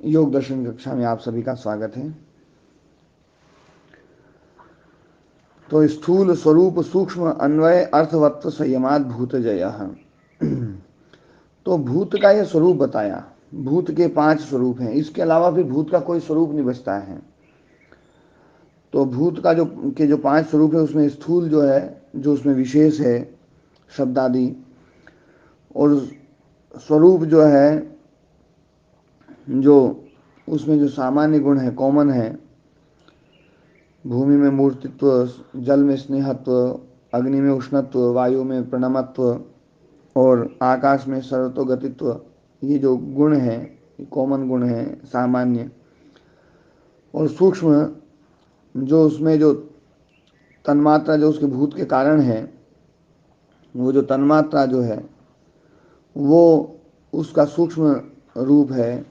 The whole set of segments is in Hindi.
योग दर्शन कक्षा में आप सभी का स्वागत है। तो स्थूल स्वरूप सूक्ष्म अन्वय अर्थवत्व संयमात भूतजयः। तो भूत का यह स्वरूप बताया। भूत के 5 स्वरूप हैं, इसके अलावा फिर भूत का कोई स्वरूप नहीं बचता है। तो भूत का जो 5 स्वरूप है, उसमें स्थूल जो है, जो उसमें विशेष है शब्द आदि, और स्वरूप जो है, जो उसमें जो सामान्य गुण है, कॉमन है, भूमि में मूर्तित्व, जल में स्नेहत्व, अग्नि में उष्णत्व, वायु में प्रणमत्व और आकाश में सर्वतोगतित्व, ये जो गुण है, कॉमन गुण है, सामान्य। और सूक्ष्म, जो उसमें जो तन्मात्रा, जो उसके भूत के कारण है, वो जो तन्मात्रा जो है वो उसका सूक्ष्म रूप है।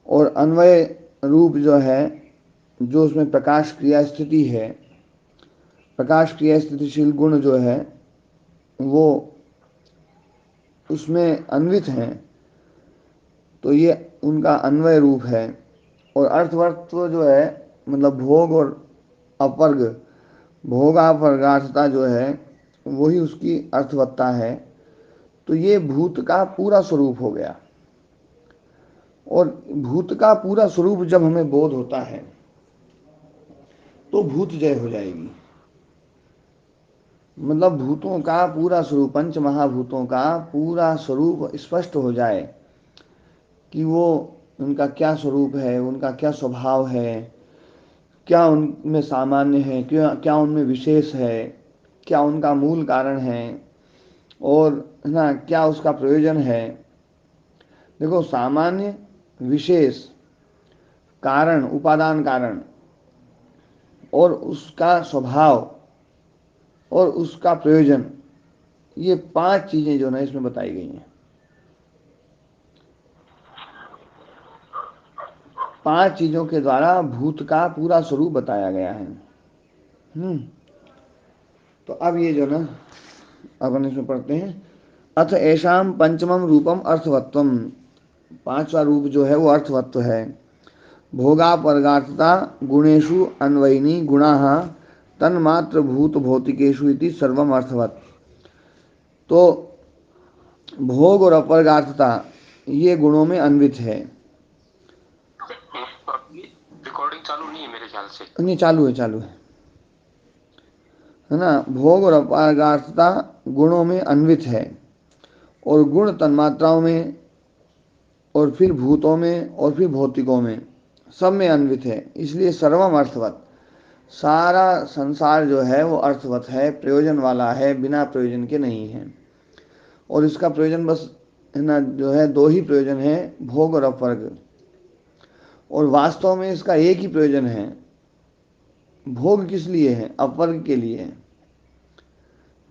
और अन्वय रूप जो है, जो उसमें प्रकाश क्रिया स्थिति है, प्रकाश क्रिया स्थितिशील गुण जो है वो उसमें अन्वित हैं, तो ये उनका अन्वय रूप है। और अर्थवत्व जो है, मतलब भोग और अपर्ग, भोगापर्गार्थता जो है वही उसकी अर्थवत्ता है। तो ये भूत का पूरा स्वरूप हो गया। और भूत का पूरा स्वरूप जब हमें बोध होता है तो भूत जय हो जाएगी। मतलब भूतों का पूरा स्वरूप, पंच महाभूतों का पूरा स्वरूप स्पष्ट हो जाए कि वो उनका क्या स्वरूप है, उनका क्या स्वभाव है, क्या उनमें सामान्य है, क्या उनमें विशेष है, क्या उनका मूल कारण है, और है ना, क्या उसका प्रयोजन है। देखो, सामान्य, विशेष, कारण, उपादान कारण, और उसका स्वभाव और उसका प्रयोजन, ये 5 चीजें जो ना इसमें बताई गई हैं। 5 चीजों के द्वारा भूत का पूरा स्वरूप बताया गया है। तो अब ये जो ना, अपन इसमें पढ़ते हैं। अथ ऐशाम पंचमम रूपम अर्थवत्वम। 5वां रूप जो है वो अर्थवत्व है। भोगापर्गार्थता गुणेषु अन्वयिनी गुणाः तन्मात्र भूत भौतिकेषु इति सर्वम अर्थवत्। तो भोग और अपर्गार्थता ये गुणों में अन्वित है। रिकॉर्डिंग चालू नहीं है मेरे ख्याल से। नहीं, चालू है ना। भोग और अपर्गार्थता गुणों में अन्वित है, और गुण तन्मात्राओं में, और फिर भूतों में, और फिर भौतिकों में, सब में अन्वित है। इसलिए सर्वम अर्थवत, सारा संसार जो है वो अर्थवत है, प्रयोजन वाला है, बिना प्रयोजन के नहीं है। और इसका प्रयोजन बस है ना, जो है 2 ही प्रयोजन है, भोग और अपर्ग। और वास्तव में इसका एक ही प्रयोजन है। भोग किस लिए है? अपर्ग के लिए है।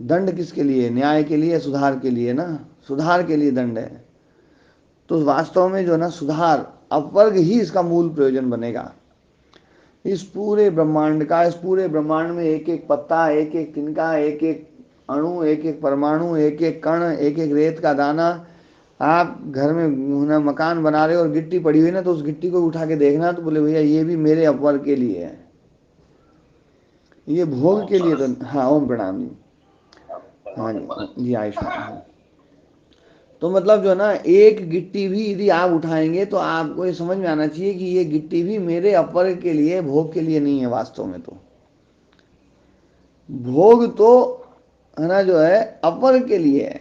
दंड किसके लिए? न्याय के लिए, सुधार के लिए ना, सुधार के लिए दंड है। तो वास्तव में जो ना सुधार, अपर्ग ही इसका मूल प्रयोजन बनेगा। इस पूरे ब्रह्मांड का, इस पूरे ब्रह्मांड में एक एक पत्ता, एक एक तिनका, एक एक अणु, एक एक परमाणु, एक एक कण, एक एक रेत का दाना, आप घर में ना मकान बना रहे हो और गिट्टी पड़ी हुई ना, तो उस गिट्टी को उठा के देखना, तो बोले भैया ये भी मेरे अपर्ग के लिए है, ये भोग के लिए तो। हाँ, ओम प्रणाम जी। हाँ जी जी, आयुष्मान। हाँ, तो मतलब जो ना, एक गिट्टी भी यदि आप उठाएंगे तो आपको ये समझ में आना चाहिए कि ये गिट्टी भी मेरे अपर्ग के लिए, भोग के लिए नहीं है। वास्तव में तो भोग तो है ना, जो है अपर्ग के लिए है।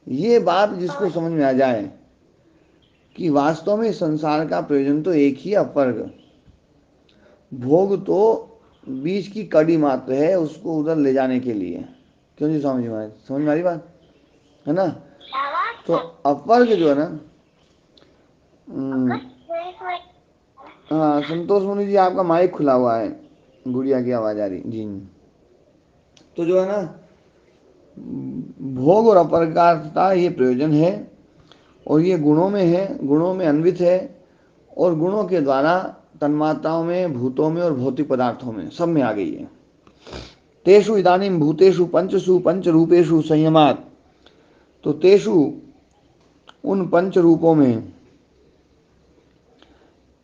ये बात जिसको समझ में आ जाए कि वास्तव में संसार का प्रयोजन तो एक ही, अपर्ग। भोग तो बीच की कड़ी मात्र है, उसको उधर ले जाने के लिए। क्यों जी स्वामी जी महाराज, समझ में आ रही बात है ना। तो अपर्ग जो है ना, हाँ संतोष मुनि जी, आपका माइक खुला हुआ है, गुड़िया की आवाज आ रही जी। तो जो है ना, भोग और अपर्गार्थता ये प्रयोजन है, और ये गुणों में है, गुणों में अन्वित है, और गुणों के द्वारा तन्मात्राओं में, भूतों में और भौतिक पदार्थों में, सब में आ गई है। तेषु इदानीम भूतेषु पंचसु पंच रूपेषु संयमात। तो तेषु, उन पंच रूपों में,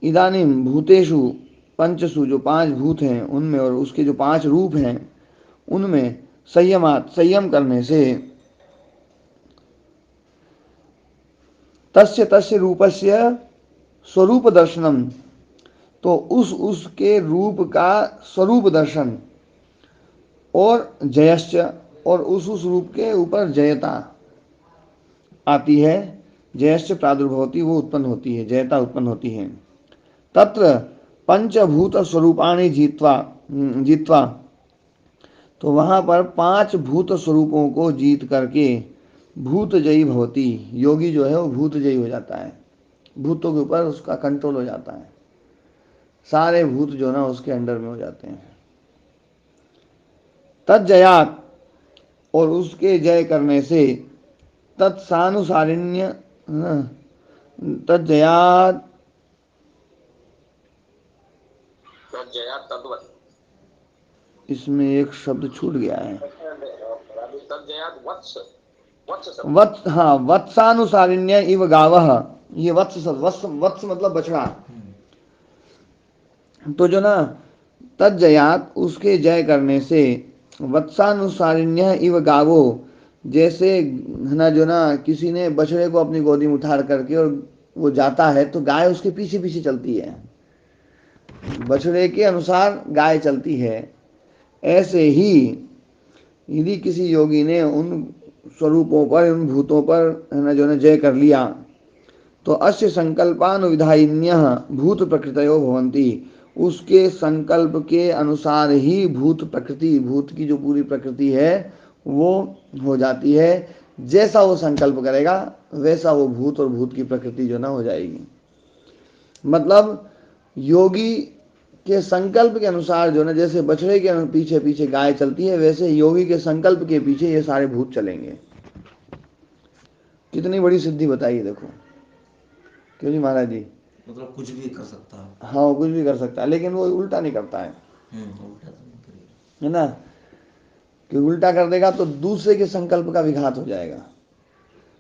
इदानीम भूतेषु पंचसु, जो 5 भूत हैं उनमें और उसके जो 5 रूप हैं उनमें संयमात, संयम करने से तस्य तस्य रूपस्य स्वरूप दर्शनम, तो उसके रूप का स्वरूप दर्शन, और जयश्च, और उस रूप के ऊपर जयता आती है। जयश्च प्रादुर्भवती, वो उत्पन्न होती है, जयता उत्पन्न होती है। तत्र पंचभूत स्वरूपाणि जीत्वा जीत्वा, तो वहां पर 5 भूत स्वरूपों को जीत करके भूत जयी भवती, योगी जो है वो भूत जयी हो जाता है, भूतों के ऊपर उसका कंट्रोल हो जाता है, सारे भूत जो ना उसके अंडर में हो जाते हैं। तज्जयात, और उसके जय करने से, तत्सानुसारिण्य, तज्जयात, तज्जया तद्वत्, इसमें एक शब्द छूट गया है, तज्जयात वत्स, वत्स शब्द। वत्स, हाँ, वत्सानुसारिण्य इव गावः, ये वत्स शब्द, वत्स वत्स मतलब बछड़ा। तो जो ना तज्जयात, उसके जय करने से, वत्सानुसारिण्य इव गावो, जैसे है ना जो ना किसी ने बछड़े को अपनी गोदी में उठा करके और वो जाता है तो गाय उसके पीछे पीछे चलती है, बछड़े के अनुसार गाय चलती है। ऐसे ही यदि किसी योगी ने उन स्वरूपों पर, उन भूतों पर है ना जो ना जय कर लिया, तो अस्य संकल्पानुविधायिन्य भूत प्रकृतयो भवन्ति, उसके संकल्प के अनुसार ही भूत प्रकृति, भूत की जो पूरी प्रकृति है वो हो जाती है। जैसा वो संकल्प करेगा वैसा वो भूत और भूत की प्रकृति जो ना हो जाएगी। मतलब योगी के संकल्प के अनुसार जो ना, जैसे बछड़े के पीछे पीछे गाय चलती है, वैसे योगी के संकल्प के पीछे ये सारे भूत चलेंगे। कितनी बड़ी सिद्धि बताइए देखो, क्यों जी महाराज जी? मतलब कुछ भी कर सकता है। हाँ, कुछ भी कर सकता है, लेकिन वो उल्टा नहीं करता है, उल्टा तो नहीं करेगा, है ना, कि उल्टा कर देगा तो दूसरे के संकल्प का विघात हो जाएगा,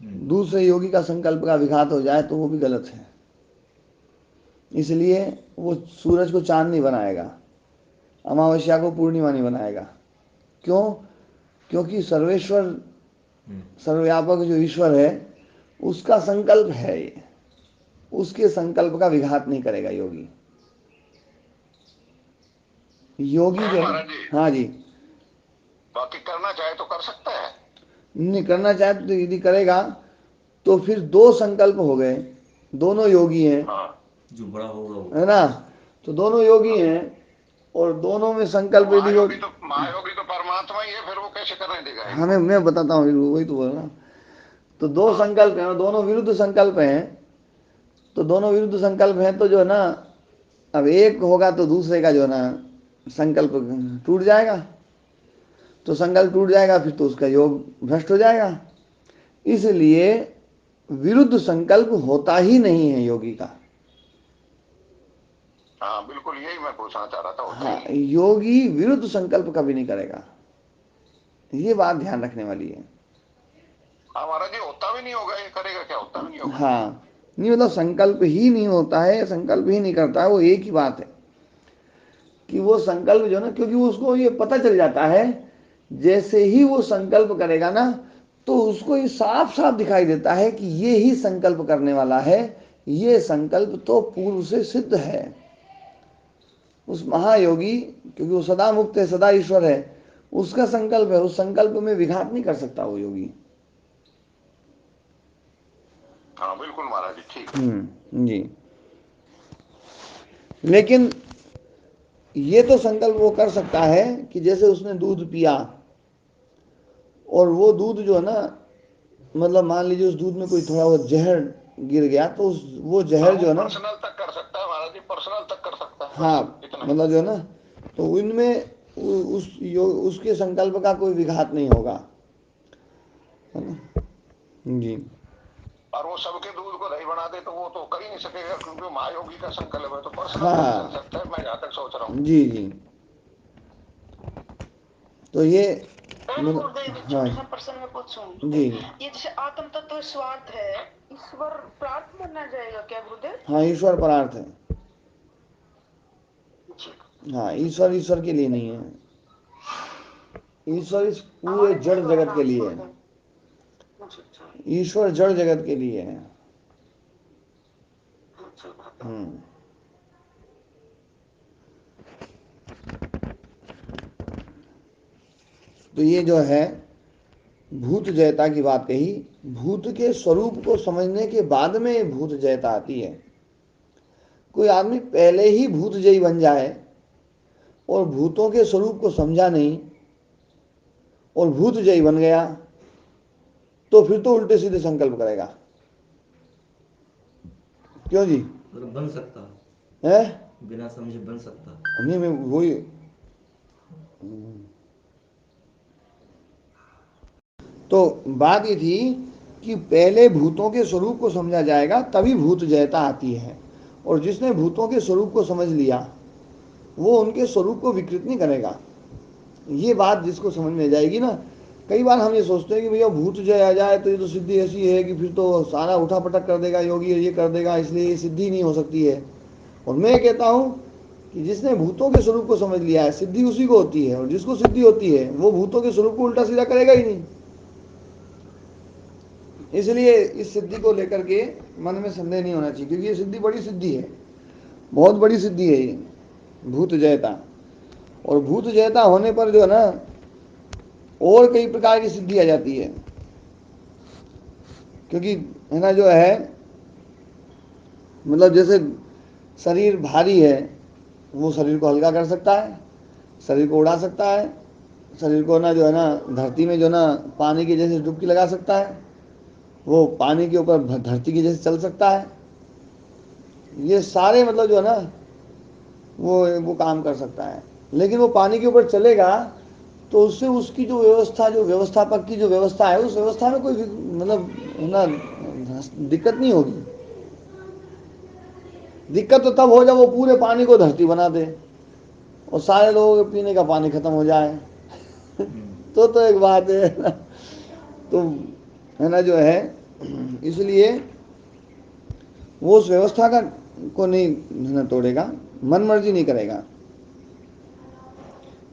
दूसरे योगी का संकल्प का विघात हो जाए तो वो भी गलत है। इसलिए वो सूरज को चांद नहीं बनाएगा, अमावस्या को पूर्णिमा नहीं बनाएगा। क्यों? क्योंकि सर्वेश्वर, सर्वव्यापक जो ईश्वर है उसका संकल्प है ये, उसके संकल्प का विघात नहीं करेगा योगी। योगी जो, हाँ जी, बाकी करना चाहे तो कर सकता है, नहीं करना चाहे तो यदि करेगा तो फिर 2 संकल्प हो गए, दोनों योगी हैं। हाँ। जो बड़ा होगा वो, है ना, तो दोनों योगी हैं और दोनों में संकल्प यदि वो, महायोगी तो परमात्मा ही है, फिर वो कैसे करने देगा? हमें, मैं बताता हूँ, वही तो बोल रहा। तो 2 संकल्प हैं और दोनों विरुद्ध संकल्प हैं, तो दोनों विरुद्ध संकल्प हैं तो जो है ना, अब एक होगा तो दूसरे का जो है ना संकल्प टूट जाएगा, तो संकल्प टूट जाएगा फिर तो उसका योग भ्रष्ट हो जाएगा। इसलिए विरुद्ध संकल्प होता ही नहीं है योगी का। हाँ बिल्कुल, यही मैं पूछना चाह रहा था। हाँ, योगी विरुद्ध संकल्प कभी नहीं करेगा, ये बात ध्यान रखने वाली है। हाँ महाराज जी, होता भी नहीं होगा, ये करेगा क्या? होता भी नहीं होगा। हाँ, नहीं मतलब संकल्प ही नहीं होता है, संकल्प ही नहीं करता है, वो एक ही बात है कि वो संकल्प जो ना, क्योंकि उसको ये पता चल जाता है, जैसे ही वो संकल्प करेगा ना तो उसको ये साफ साफ दिखाई देता है कि ये ही संकल्प करने वाला है, ये संकल्प तो पूर्व से सिद्ध है। उस महायोगी, क्योंकि वो सदा मुक्त है, सदा ईश्वर है, उसका संकल्प है, उस संकल्प में विघात नहीं कर सकता वो योगी। हाँ बिल्कुल महाराज जी, ठीक। जी। लेकिन ये तो संकल्प वो कर सकता है कि जैसे उसने दूध पिया और वो दूध जो है ना, मतलब मान लीजिए उस दूध में कोई थोड़ा बहुत जहर गिर गया तो वो जहर जो है ना, पर्सनल तक कर सकता है महाराज जी, पर्सनल तक कर सकता है। हाँ, मतलब जो है ना, तो उनमें उसके संकल्प का कोई विघात नहीं होगा, है ना जी। और वो सबके दूध को दही बना दे तो वो तो कर ही नहीं सकेगा, क्योंकि महायोगी का संकल्प है, तो पर्सनल हाँ, चल सकता है, मैं जहां तक सोच रहा हूँ। जी जी। तो ये छोटा सा प्रश्न मैं पूछूं जी, ये जैसे आत्म तत्व स्वार्थ है, ईश्वर प्रार्थ माना जाएगा क्या गुरुदेव? हाँ, ईश्वर परार्थ है। हाँ, ईश्वर ईश्वर के लिए नहीं है, ईश्वर इस पूरे हमारे जड़ लिए जगत के लिए छोड़ है। दो। अच्छा अच्छा ईश्वर जड़ जगत के लिए है। अच्छा। हम्म। तो ये जो है भूत जयता की बात कही, भूत के स्वरूप को समझने के बाद में ये भूत जयता आती है। कोई आदमी पहले ही भूत जयी बन जाए और भूतों के स्वरूप को समझा नहीं और भूत जयी बन गया, तो फिर तो उल्टे सीधे संकल्प करेगा। क्यों जी? मतलब बन सकता है बिना समझे बन सकता। नहीं, मैं वही तो बात ये थी कि पहले भूतों के स्वरूप को समझा जाएगा तभी भूत जयता आती है, और जिसने भूतों के स्वरूप को समझ लिया वो उनके स्वरूप को विकृत नहीं करेगा। ये बात जिसको समझ में जाएगी ना, कई बार हम ये सोचते हैं कि भैया भूत जय आ जाए तो ये तो सिद्धि ऐसी है कि फिर तो सारा उठा पटक कर देगा योगी, ये कर देगा, इसलिए ये सिद्धि नहीं हो सकती है। और मैं कहता हूँ कि जिसने भूतों के स्वरूप को समझ लिया है सिद्धि उसी को होती है, और जिसको सिद्धि होती है वो भूतों के स्वरूप को उल्टा सीधा करेगा ही नहीं। इसलिए इस सिद्धि को लेकर के मन में संदेह नहीं होना चाहिए, क्योंकि ये सिद्धि बड़ी सिद्धि है, बहुत बड़ी सिद्धि है ये भूत जयता। और भूत जयता होने पर जो है ना और कई प्रकार की सिद्धि आ जाती है, क्योंकि है ना जो है मतलब जैसे शरीर भारी है, वो शरीर को हल्का कर सकता है, शरीर को उड़ा सकता है, शरीर को ना जो है ना धरती में जो ना पानी की जैसे डुबकी लगा सकता है, वो पानी के ऊपर धरती की जैसे चल सकता है। ये सारे मतलब जो है ना वो काम कर सकता है। लेकिन वो पानी के ऊपर चलेगा तो उससे उसकी जो व्यवस्था, जो व्यवस्थापक की जो व्यवस्था है, उस व्यवस्था में कोई मतलब ना दिक्कत नहीं होगी। दिक्कत तो तब हो जब वो पूरे पानी को धरती बना दे और सारे लोगों के पीने का पानी खत्म हो जाए तो एक बात है ना। तो है ना जो है, इसलिए वो उस व्यवस्था का को नहीं ना तोड़ेगा, मन मर्जी नहीं करेगा।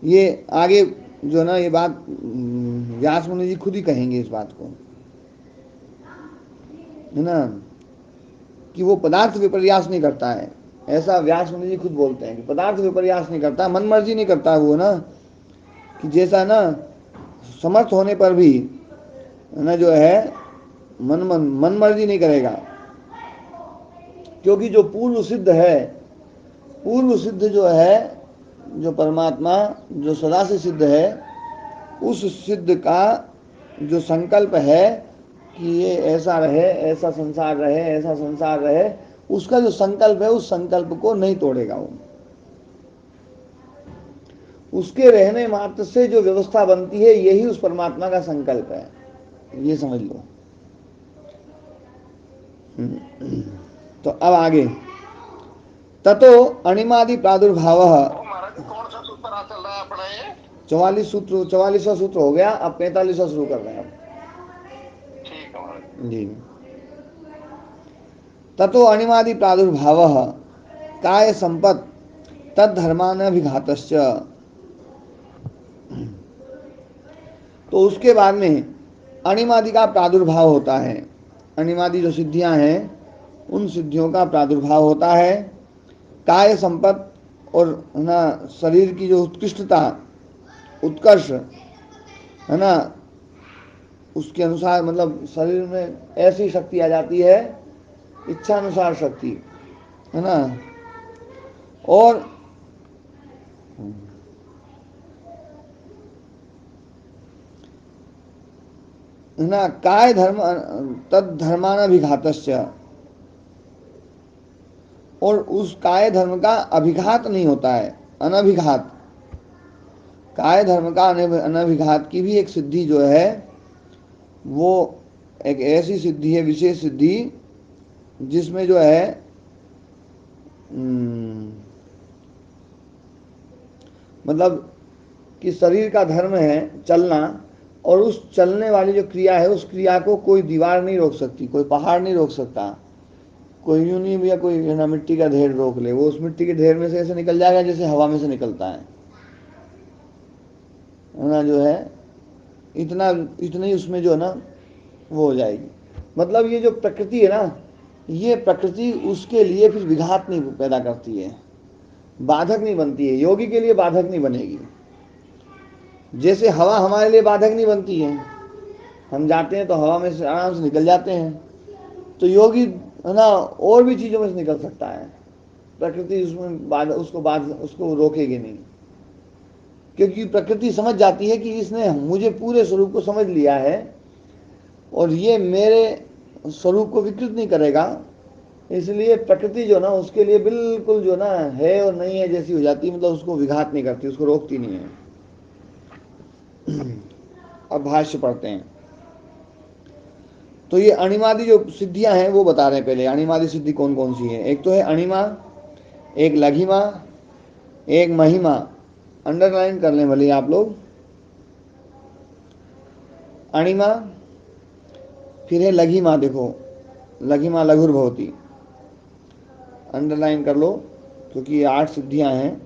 ये आगे जो ना ये बात व्यास मुनि जी खुद ही कहेंगे इस बात को, है ना, कि वो पदार्थ विपर्यास नहीं करता है। ऐसा व्यास मुनि जी खुद बोलते हैं कि पदार्थ विपर्यास नहीं करता, मन मर्जी नहीं करता वो ना, कि जैसा ना समर्थ होने पर भी ना जो है मन मर्जी नहीं करेगा। क्योंकि जो पूर्व सिद्ध है, पूर्व सिद्ध जो है, जो परमात्मा जो सदा से सिद्ध है, उस सिद्ध का जो संकल्प है कि ये ऐसा रहे, ऐसा संसार रहे, ऐसा संसार रहे, उसका जो संकल्प है उस संकल्प को नहीं तोड़ेगा वो। उसके रहने मात्र से जो व्यवस्था बनती है यही उस परमात्मा का संकल्प है, ये समझ लो। तो अब आगे ततो अणिमादि प्रादुर्भाव। वो महाराज जी कौन सा सूत्र आ चल रहा है अपना ये? 44वां सूत्र हो गया, अब 45वां शुरू कर रहे हैं अब। ठीक है महाराज जी। ततो अणिमादि प्रादुर्भाव काय संपत तद्धर्मानभिघातश्च। तो उसके बाद में अणिमादि का प्रादुर्भाव होता है। अणिमादि जो सिद्धियां हैं उन सिद्धियों का प्रादुर्भाव होता है। काय संपत और ना शरीर की जो उत्कृष्टता, उत्कर्ष है ना, उसके अनुसार मतलब शरीर में ऐसी शक्ति आ जाती है, इच्छा अनुसार शक्ति, है ना। और है ना काय धर्म तद धर्मानभिघातस्य, और उस काय धर्म का अभिघात नहीं होता है, अनभिघात। काय धर्म का अनभिघात की भी एक सिद्धि जो है वो एक ऐसी सिद्धि है, विशेष सिद्धि, जिसमें जो है मतलब कि शरीर का धर्म है चलना, और उस चलने वाली जो क्रिया है उस क्रिया को कोई दीवार नहीं रोक सकती, कोई पहाड़ नहीं रोक सकता, कोई यूं नहीं भैया, कोई है ना मिट्टी का ढेर रोक ले, वो उस मिट्टी के ढेर में से ऐसे निकल जाएगा जैसे हवा में से निकलता है ना, जो है इतना इतनी उसमें जो है ना वो हो जाएगी। मतलब ये जो प्रकृति है ना, ये प्रकृति उसके लिए फिर विघात नहीं पैदा करती है, बाधक नहीं बनती है, योगी के लिए बाधक नहीं बनेगी। जैसे हवा हमारे लिए बाधक नहीं बनती है, हम जाते हैं तो हवा में से आराम से निकल जाते हैं, तो योगी है ना और भी चीज़ों में से निकल सकता है, प्रकृति उसमें उसको रोकेगी नहीं, क्योंकि प्रकृति समझ जाती है कि इसने मुझे पूरे स्वरूप को समझ लिया है और ये मेरे स्वरूप को विकृत नहीं करेगा। इसलिए प्रकृति जो ना उसके लिए बिल्कुल जो ना है और नहीं है जैसी हो जाती है, मतलब उसको विघात नहीं करती, उसको रोकती नहीं है। अब भाष्य पढ़ते हैं। तो ये अणिमादि जो सिद्धियां हैं वो बता रहे हैं। पहले अणिमादि सिद्धि कौन कौन सी है? एक तो है अणिमा, एक लघिमा, एक महिमा। अंडरलाइन कर लें भले आप लोग। अणिमा, फिर है लघिमा, देखो लघिमा लघुर भवती, अंडरलाइन कर लो क्योंकि ये 8 सिद्धियां हैं।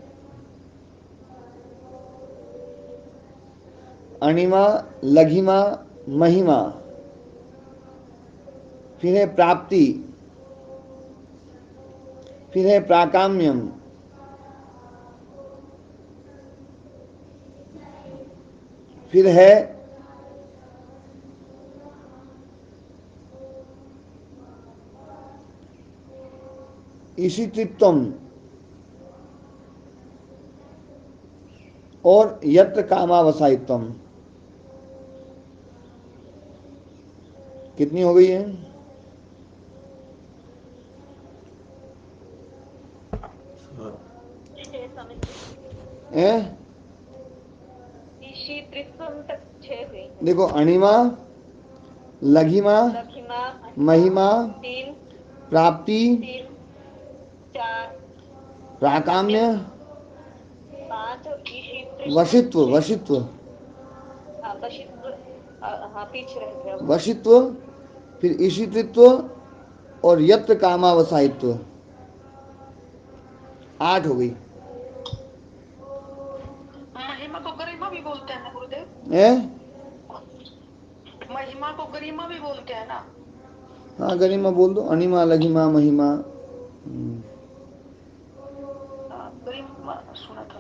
अणिमा, लघिमा, महिमा, फिर है प्राप्ति, फिर है प्राकाम्यम, फिर है ईशितृत्वम और यत्र कामावसायित्वम। कितनी हो गई है? तक 6 हुई। देखो अणिमा, लघिमा, लघिमा, महिमा, 3, प्राप्ति, 3, 4, प्राकाम्य, 5, वशित्व, वशित्व, हाँ वशित्व, हाँ पीछे रह गया वो। वशित्व, फिर ईशितृत्व और यत्र कामावसायित्व। 8 हो गई। महिमा को गरिमा भी बोलते हैं ना गुरुदेव? है? महिमा को गरिमा भी बोलते हैं ना? हाँ गरिमा बोल दो। अणिमा, लघिमा, महिमा। गरिमा सुना था।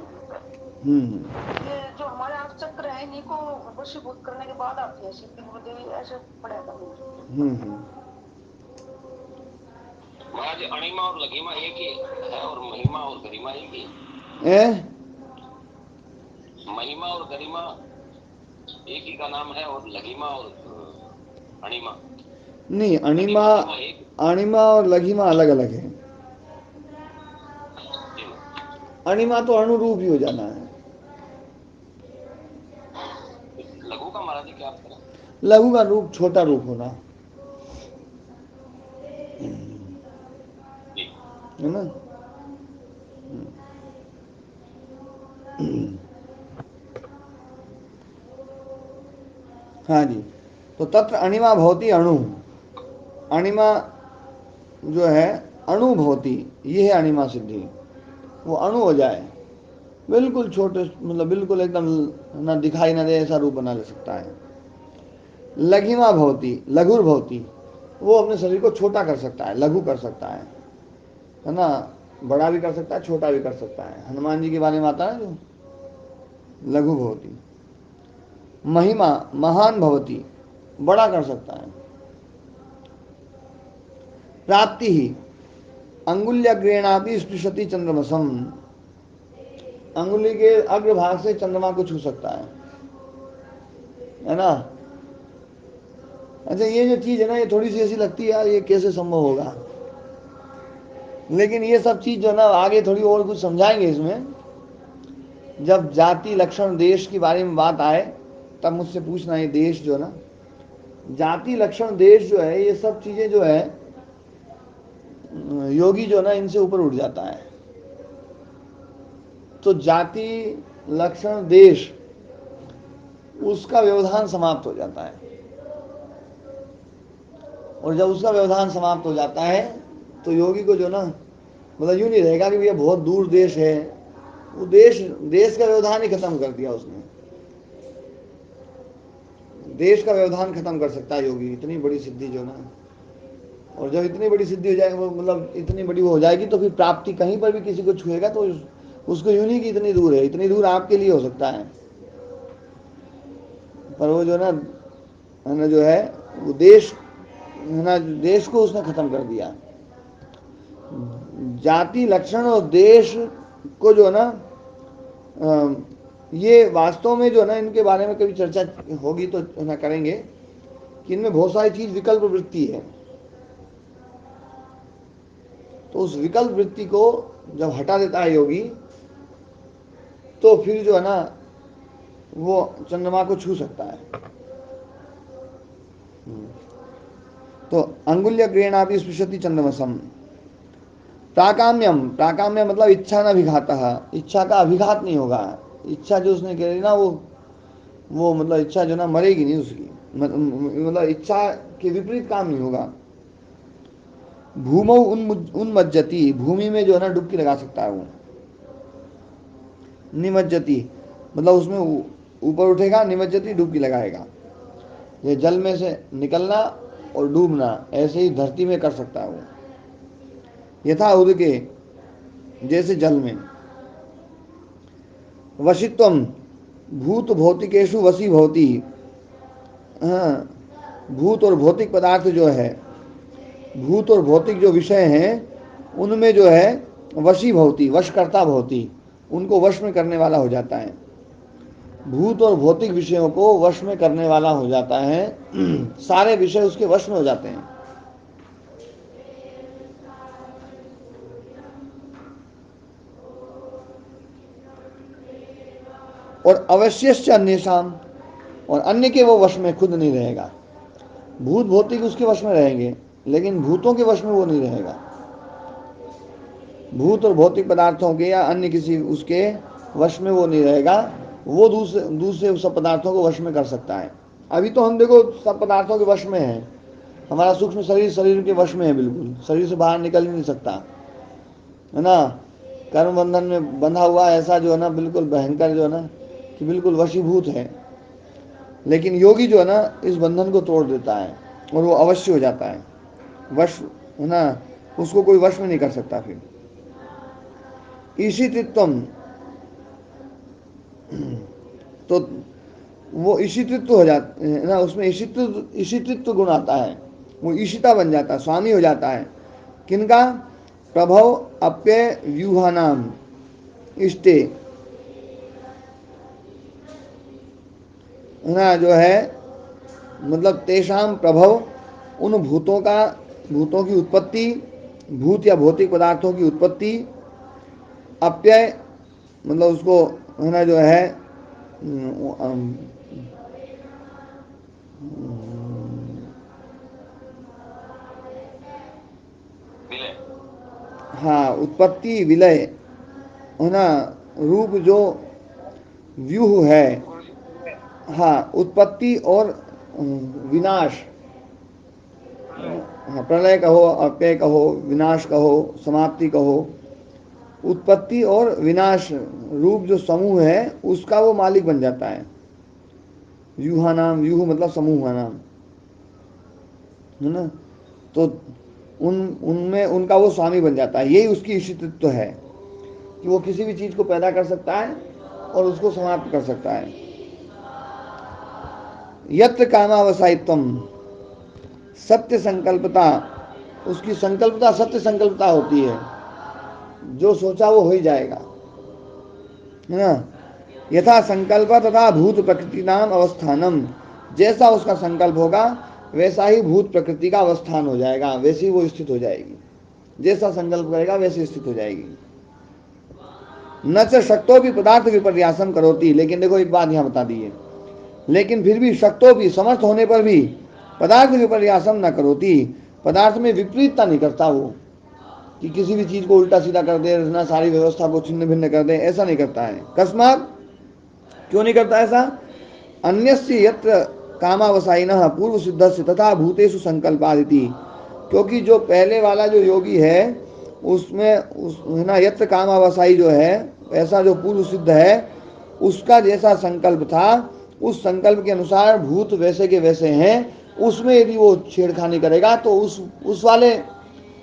ये जो हमारे 8 चक्र है इन्हीं को वशीभूत करने के बाद आती है सिद्धि गुरुदेव, ऐसे पढ़ा था मैंने। महाराज अणिमा और लघिमा एक ही है और महिमा और गरिमा एक ही है? महिमा और गरिमा एक ही का नाम है और लघिमा और अणिमा नहीं, अणिमा, अणिमा और लघिमा अलग अलग है। अणिमा तो अणुरूप ही हो जाना है। लघु का महाराज क्या अर्थ है? लघु का रूप छोटा रूप होना है ना। हाँ जी। तो तत्र अणिमा भवती अणु, अणिमा जो है अणु भवती, ये है अणिमा सिद्धि। वो अणु हो जाए, बिल्कुल छोटे, मतलब बिल्कुल एकदम ना दिखाई ना दे ऐसा रूप बना ले सकता है। लघिमा भवती, लघुर भवती, वो अपने शरीर को छोटा कर सकता है, लघु कर सकता है ना, बड़ा भी कर सकता है, छोटा भी कर सकता है। हनुमान जी के बारे में आता है जो लघु भवती। महिमा, महान भवती, बड़ा कर सकता है। प्राप्ति ही, अंगुल्यग्रेणापि स्पृशति चंद्रमसम, अंगुली के अग्रभाग से चंद्रमा को छू सकता है ना। अच्छा ये जो चीज है ना, ये थोड़ी सी ऐसी लगती है यार ये कैसे संभव होगा, लेकिन ये सब चीज जो ना आगे थोड़ी और कुछ समझाएंगे इसमें। जब जाति लक्षण देश के बारे में बात आए तब मुझसे पूछना, ये देश जो ना, जाति लक्षण देश जो है, ये सब चीजें जो है योगी जो ना इनसे ऊपर उठ जाता है। तो जाति लक्षण देश, उसका व्यवधान समाप्त हो जाता है, और जब उसका व्यवधान समाप्त हो जाता है तो योगी को जो ना मतलब यूं नहीं रहेगा कि भैया बहुत दूर देश है, वो देश का व्यवधान ही खत्म कर दिया उसने। देश का व्यवधान खत्म कर सकता है योगी, इतनी बड़ी सिद्धि जो ना। और जब इतनी बड़ी सिद्धि हो जाएगी, वो मतलब इतनी बड़ी वो हो जाएगी, तो फिर प्राप्ति कहीं पर भी किसी को छुएगा तो उसको यूं नहीं कि इतनी दूर है, इतनी दूर आपके लिए हो सकता है, पर वो जो ना जो है वो देश है ना, देश को उसने खत्म कर दिया। जाति लक्षण और देश को जो है ना, ये वास्तव में जो है ना, इनके बारे में कभी चर्चा होगी तो ना करेंगे कि इनमें बहुत सारी चीज विकल्प वृत्ति है। तो उस विकल्प वृत्ति को जब हटा देता है योगी, तो फिर जो है ना वो चंद्रमा को छू सकता है। तो अंगुल्य क्रियणा भी स्पृशति चंद्रमसम। प्राकाम्यम, प्राकाम्य मतलब इच्छा न अभिघातः, इच्छा का अभिघात नहीं होगा। इच्छा जो उसने करी ना, वो मतलब इच्छा जो ना मरेगी नहीं उसकी, मतलब इच्छा के विपरीत काम नहीं होगा। भूमौ उन्मज्जति, भूमि में जो है ना डुबकी लगा सकता है वो। निमज्जति मतलब उसमें ऊपर उठेगा, निमज्जति डुबकी लगाएगा। ये जल में से निकलना और डूबना ऐसे ही धरती में कर सकता है वो। यथा उदके, जैसे जल में। वशित्वम, भूत भौतिकेशु वशी भवति। हाँ, भूत और भौतिक पदार्थ जो है, भूत और भौतिक जो विषय हैं उनमें जो है वशी भवति, वशकर्ता भवति, उनको वश में करने वाला हो जाता है। भूत और भौतिक विषयों को वश में करने वाला हो जाता है, सारे विषय उसके वश में हो जाते हैं। और अवश्यश्च अन्येषाम, और अन्य के वो वश में खुद नहीं रहेगा। भूत भौतिक उसके वश में रहेंगे, लेकिन भूतों के वश में वो नहीं रहेगा। भूत और भौतिक पदार्थों के या अन्य किसी उसके वश में वो नहीं रहेगा। वो दूसरे सब पदार्थों को वश में कर सकता है। अभी तो हम देखो सब पदार्थों के वश में है। हमारा सूक्ष्म शरीर के वश में है, बिल्कुल शरीर से बाहर निकल ही नहीं सकता, है ना। कर्म बंधन में बंधा हुआ ऐसा जो है ना, बिल्कुल भयंकर जो है ना, कि बिल्कुल वशीभूत है। लेकिन योगी जो है ना इस बंधन को तोड़ देता है और वो अवश्य हो जाता है वश, है ना। उसको कोई वश में नहीं कर सकता। फिर ईशितृत्वम, तो वो ईशितृत्व हो जाता है ना, उसमें ईशितृत्व गुण आता है। वो ईशिता बन जाता है, स्वामी हो जाता है। किनका? प्रभव अप्यय व्यूहानाम इष्टे, ना जो है मतलब तेषाम प्रभव, उन भूतों की उत्पत्ति, भूत या भौतिक पदार्थों की उत्पत्ति। अप्यय मतलब उसको है ना जो है विलय, हाँ, उत्पत्ति विलय है ना, रूप जो व्यूह है। हाँ, उत्पत्ति और विनाश, हाँ, प्रलय कहो, अप्यय कहो, विनाश कहो, समाप्ति कहो। उत्पत्ति और विनाश रूप जो समूह है उसका वो मालिक बन जाता है। व्यूहा नाम, व्यूह मतलब समूह नाम, है ना। तो उनमें उनका वो स्वामी बन जाता है। यही उसकी ईशितृत्व है कि वो किसी भी चीज को पैदा कर सकता है और उसको समाप्त कर सकता है। यत्र कामावसायित्वम, सत्य संकल्पता, उसकी संकल्पता सत्य संकल्पता होती है। जो सोचा वो हो ही जाएगा, है ना। यथा संकल्प तथा भूत प्रकृति नाम अवस्थानम, जैसा उसका संकल्प होगा वैसा ही भूत प्रकृति का अवस्थान हो जाएगा, वैसी ही वो स्थित हो जाएगी। जैसा संकल्प करेगा वैसे स्थित हो जाएगी। न च शक्तो भी पदार्थ विपर्यासम करोति, लेकिन देखो एक बात यहाँ बता दी है, लेकिन फिर भी शक्तो भी, समर्थ होने पर भी पदार्थ विपर्यासम न करोति, पदार्थ में विपरीतता नहीं करता वो, कि किसी भी चीज को उल्टा सीधा कर दे, ना सारी व्यवस्था को छिन्न भिन्न कर दे, ऐसा नहीं करता है। कस्मात, क्यों नहीं करता ऐसा? अन्यस्य यत्र कामावसायिनः पूर्व सिद्धस्य तथा भूतेषु संकल्पादिति, क्योंकि जो पहले वाला जो योगी है उसमें है ना, यत्र कामावसाई जो है, ऐसा जो पूर्व सिद्ध है उसका जैसा संकल्प था, उस संकल्प के अनुसार भूत वैसे के वैसे हैं, उसमें यदि वो छेड़खानी करेगा तो उस वाले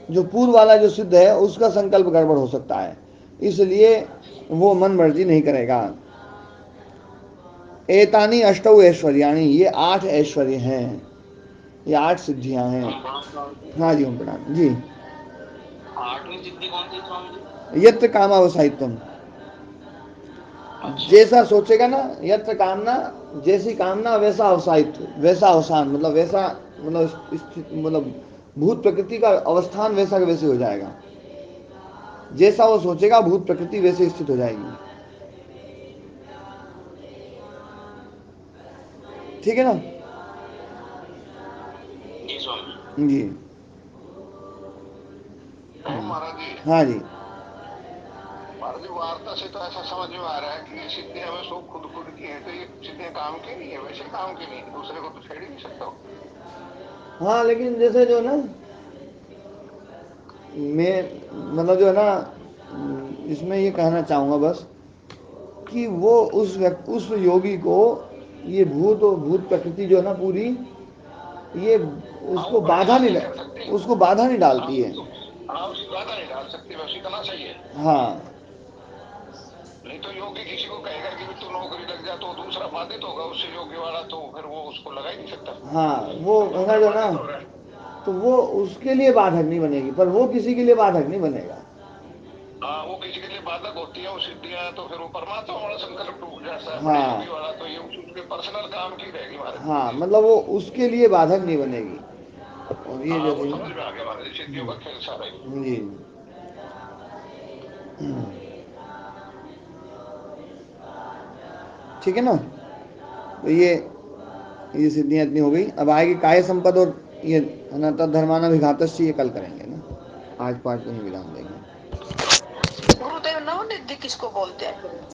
जो पूर्व वाला जो सिद्ध है उसका संकल्प गड़बड़ हो सकता है, इसलिए वो मन मर्जी नहीं करेगा। एतानी अष्टौ ऐश्वर्याणी, ये 8 ऐश्वर्य हैं, ये 8 सिद्धियां हैं। हाँ जी, हम प्रणाम जी। 8वीं सिद्धि कौन सी स्वामी जी? यत्र कामावसायित्वम, जैसा सोचेगा ना, यत्र कामना, जैसी कामना वैसा अवसायित्व, वैसा अवसान, मतलब वैसा, मतलब भूत प्रकृति का अवस्थान वैसा का वैसे हो जाएगा, जैसा वो सोचेगा भूत प्रकृति वैसे स्थित हो जाएगी। ठीक है ना जी स्वामी जी? महाराज जी। हाँ जी। महाराज जी, वार्ता से तो ऐसा समझ में आ रहा है कि ये सिद्धियां हमें सब खुद खुद की है, तो ये सिद्धियां काम की नहीं है, वैसे काम की नहीं है, दूसरे को तो छेड़ ही नहीं सकता। हाँ, लेकिन जैसे जो ना, मैं मतलब जो है ना, इसमें ये कहना चाहूँगा बस कि वो उस योगी को ये भूत प्रकृति जो है ना पूरी, ये उसको बाधा नहीं, उसको बाधा नहीं डालती है। हाँ, उसकी बाधा नहीं डाल सकती, बस इतना चाहिए। हाँ नहीं तो योगी किसी को कहेगा कि तू नौकरी लग जा, तो दूसरा बाधित होगा उससे, योगी वाला, तो फिर वो उसको लगा ही नहीं सकता। हाँ, वो है ना जो ना, तो वो उसके लिए बाधक नहीं बनेगी, पर वो किसी के लिए बाधक नहीं बनेगा। हाँ, वो किसी के लिए बाधक होती है वो सिद्धियां, तो फिर वो परमात्मा वाला संकल्प टूट जाता है, बड़े हाँ योगी वाला, तो ये उसके पर्सनल काम की रहेगी हमारे। हाँ, मतलब वो उसके लिए बाधक नहीं बनेगी। और ये हाँ, वो जैसे समझ में आ गया हमारे, सिद्धियों का खेल सारा ही। जी, ठीक है ना, तो ये सिद्धियां इतनी हो गई। अब आएगी काय संपद और ये अनंत धर्माना विघातस्य, ये कल करेंगे ना, आज पाठ को ही विराम देंगे। गुरुदेव नवनिधि किसको बोलते हैं?